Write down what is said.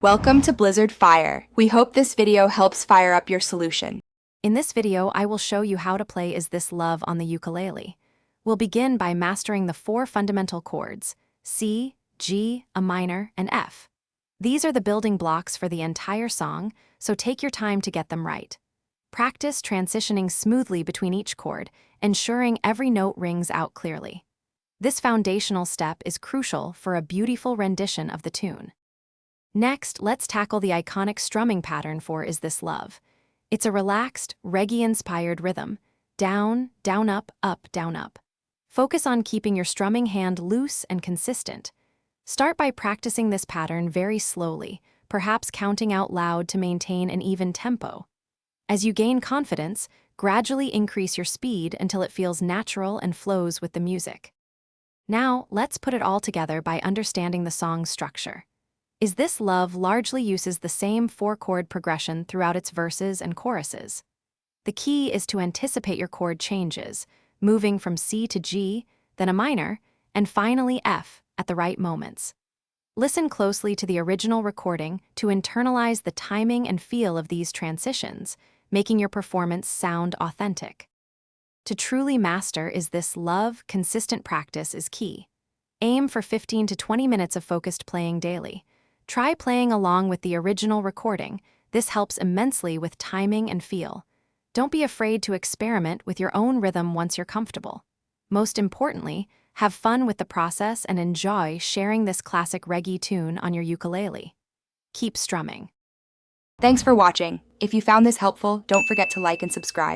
Welcome to Blizzard Fire. We hope this video helps fire up your solution. In this video, I will show you how to play Is This Love on the ukulele. We'll begin by mastering the 4 fundamental chords: C, G, a minor, and F. These are the building blocks for the entire song, so take your time to get them right. Practice transitioning smoothly between each chord, ensuring every note rings out clearly. This foundational step is crucial for a beautiful rendition of the tune. Next, let's tackle the iconic strumming pattern for Is This Love. It's a relaxed, reggae-inspired rhythm: down, down, up, down, up. Focus on keeping your strumming hand loose and consistent. Start by practicing this pattern very slowly, perhaps counting out loud to maintain an even tempo. As you gain confidence, gradually increase your speed until it feels natural and flows with the music. Now, let's put it all together by understanding the song's structure. Is This Love largely uses the same 4-chord progression throughout its verses and choruses. The key is to anticipate your chord changes, moving from C to G, then a minor, and finally F at the right moments. Listen closely to the original recording to internalize the timing and feel of these transitions, making your performance sound authentic. To truly master Is This Love, consistent practice is key. Aim for 15 to 20 minutes of focused playing daily. Try playing along with the original recording. This helps immensely with timing and feel. Don't be afraid to experiment with your own rhythm once you're comfortable. Most importantly, have fun with the process and enjoy sharing this classic reggae tune on your ukulele. Keep strumming. Thanks for watching. If you found this helpful, don't forget to like and subscribe.